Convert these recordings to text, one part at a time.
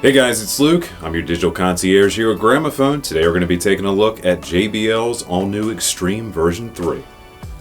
Hey guys, it's Luke. I'm your digital concierge here at Gramophone. Today we're going to be taking a look at JBL's all-new Xtreme version 3.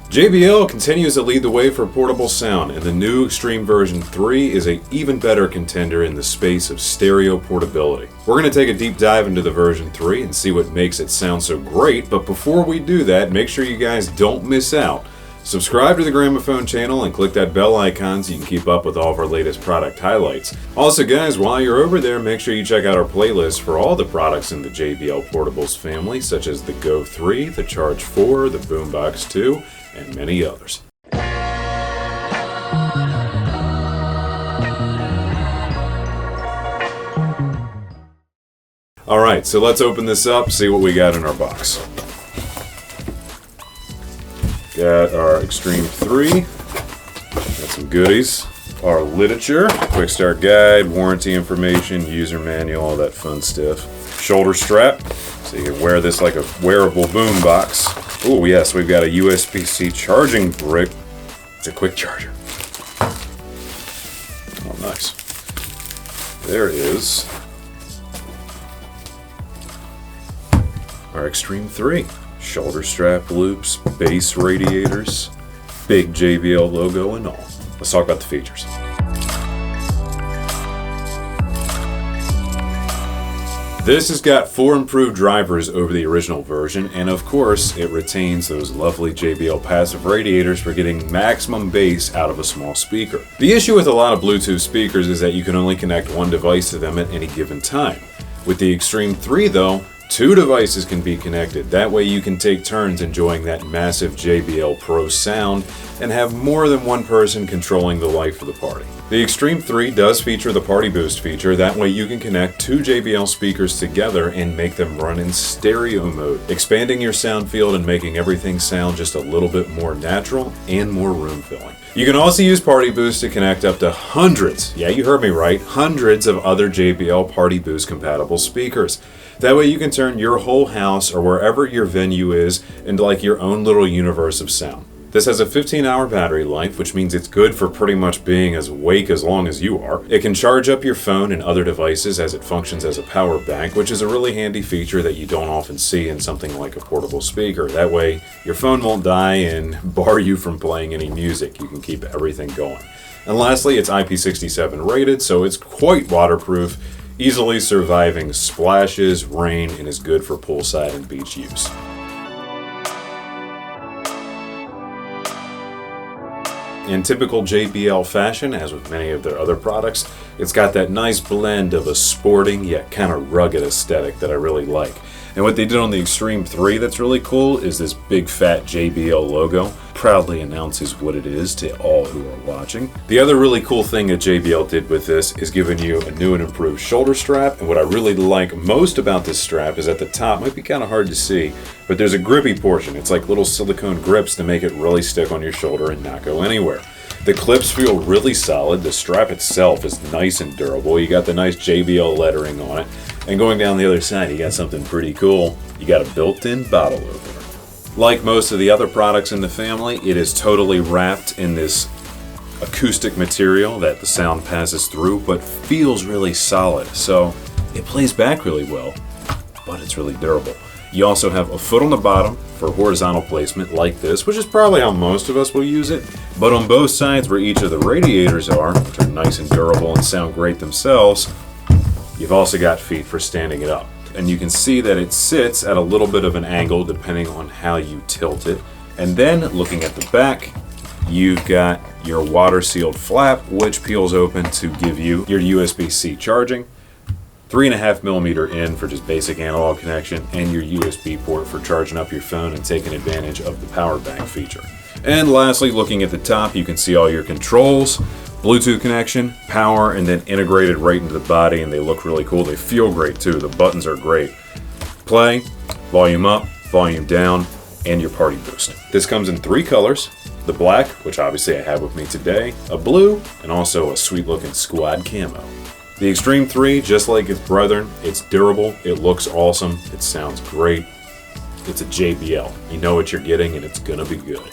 JBL continues to lead the way for portable sound, and the new Xtreme version 3 is an even better contender in the space of stereo portability. We're going to take a deep dive into the version 3 and see what makes it sound so great, but before we do that, make sure you guys don't miss out. Subscribe to the Gramophone channel and click that bell icon so you can keep up with all of our latest product highlights. Also guys, while you're over there, make sure you check out our playlist for all the products in the JBL Portables family, such as the Go 3, the Charge 4, the Boombox 2, and many others. Alright, so let's open this up, see what we got in our box. Got our Xtreme 3, got some goodies, our literature, quick start guide, warranty information, user manual, all that fun stuff. Shoulder strap, so you can wear this like a wearable boom box. Oh yes, we've got a USB-C charging brick. It's a quick charger. Oh nice. There is our Xtreme 3. Shoulder strap loops, base radiators, big JBL logo and all. Let's talk about the features. This has got 4 improved drivers over the original version, and of course it retains those lovely JBL passive radiators for getting maximum bass out of a small speaker. The issue with a lot of Bluetooth speakers is that you can only connect one device to them at any given time. With the Xtreme 3 though, 2 devices can be connected. That way you can take turns enjoying that massive JBL Pro sound and have more than one person controlling the life of the party. The Xtreme 3 does feature the PartyBoost feature. That way you can connect 2 JBL speakers together and make them run in stereo mode, expanding your sound field and making everything sound just a little bit more natural and more room filling. You can also use PartyBoost to connect up to hundreds, yeah you heard me right, hundreds of other JBL PartyBoost compatible speakers. That way you can turn your whole house or wherever your venue is into like your own little universe of sound. This has a 15-hour battery life, which means it's good for pretty much being as awake as long as you are. It can charge up your phone and other devices as it functions as a power bank, which is a really handy feature that you don't often see in something like a portable speaker. That way your phone won't die and bar you from playing any music. You can keep everything going. And lastly, it's IP67 rated, so it's quite waterproof, easily surviving splashes, rain, and is good for poolside and beach use. In typical JBL fashion, as with many of their other products, it's got that nice blend of a sporting yet kind of rugged aesthetic that I really like. And what they did on the Xtreme 3 that's really cool is this big fat JBL logo. Proudly announces what it is to all who are watching. The other really cool thing that JBL did with this is giving you a new and improved shoulder strap, and what I really like most about this strap is at the top, might be kind of hard to see, but there's a grippy portion. It's like little silicone grips to make it really stick on your shoulder and not go anywhere. The clips feel really solid. The strap itself is nice and durable. You got the nice JBL lettering on it, and going down the other side you got something pretty cool. You got a built-in bottle opener. Like most of the other products in the family, it is totally wrapped in this acoustic material that the sound passes through, but feels really solid. So it plays back really well, but it's really durable. You also have a foot on the bottom for horizontal placement like this, which is probably how most of us will use it. But on both sides where each of the radiators are, which are nice and durable and sound great themselves, you've also got feet for standing it up. And you can see that it sits at a little bit of an angle depending on how you tilt it. And then looking at the back, you've got your water sealed flap, which peels open to give you your USB-C charging, 3.5mm in for just basic analog connection, and your USB port for charging up your phone and taking advantage of the power bank feature. And lastly, looking at the top, you can see all your controls, Bluetooth connection, power, and then integrated right into the body, and they look really cool. They feel great too. The buttons are great. Play, volume up, volume down, and your PartyBoost. This comes in 3 colors. The black, which obviously I have with me today, a blue, and also a sweet looking squad camo. The Xtreme 3, just like its brethren, it's durable, it looks awesome, it sounds great. It's a JBL. You know what you're getting and it's gonna be good.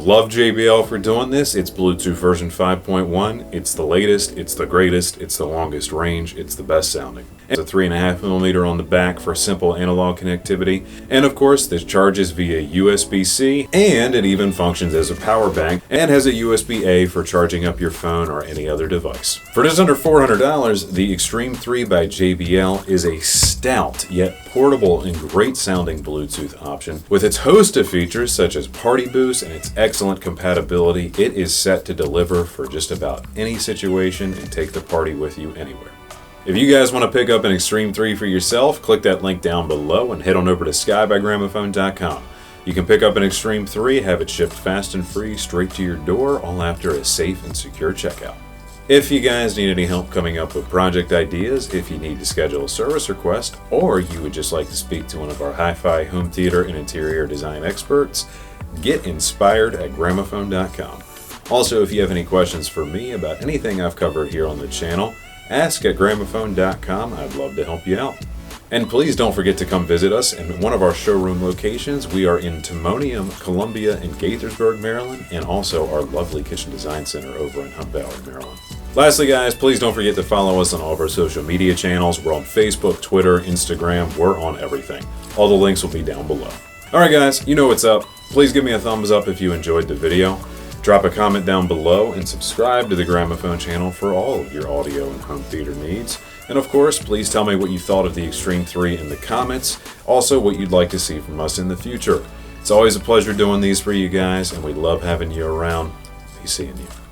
love JBL for doing this. It's Bluetooth version 5.1. It's the latest, it's the greatest, it's the longest range, it's the best sounding. It's a 3.5mm on the back for simple analog connectivity. And of course, this charges via USB-C, and it even functions as a power bank and has a USB-A for charging up your phone or any other device. For just under $400, the Xtreme 3 by JBL is a stout yet portable and great sounding Bluetooth option. With its host of features such as PartyBoost and its excellent compatibility, it is set to deliver for just about any situation and take the party with you anywhere. If you guys want to pick up an Xtreme 3 for yourself, click that link down below and head on over to skybygramophone.com. You can pick up an Xtreme 3, have it shipped fast and free straight to your door, all after a safe and secure checkout. If you guys need any help coming up with project ideas, if you need to schedule a service request, or you would just like to speak to one of our hi-fi, home theater, and interior design experts, get inspired at gramophone.com. Also, if you have any questions for me about anything I've covered here on the channel, ask at gramophone.com. I'd love to help you out. And please don't forget to come visit us in one of our showroom locations. We are in Timonium, Columbia, and Gaithersburg, Maryland, and also our lovely Kitchen Design Center over in Hunt Valley, Maryland. Lastly, guys, please don't forget to follow us on all of our social media channels. We're on Facebook, Twitter, Instagram. We're on everything. All the links will be down below. All right, guys, you know what's up. Please give me a thumbs up if you enjoyed the video. Drop a comment down below and subscribe to the Gramophone channel for all of your audio and home theater needs. And of course, please tell me what you thought of the Xtreme 3 in the comments. Also, what you'd like to see from us in the future. It's always a pleasure doing these for you guys, and we love having you around. Be seeing you.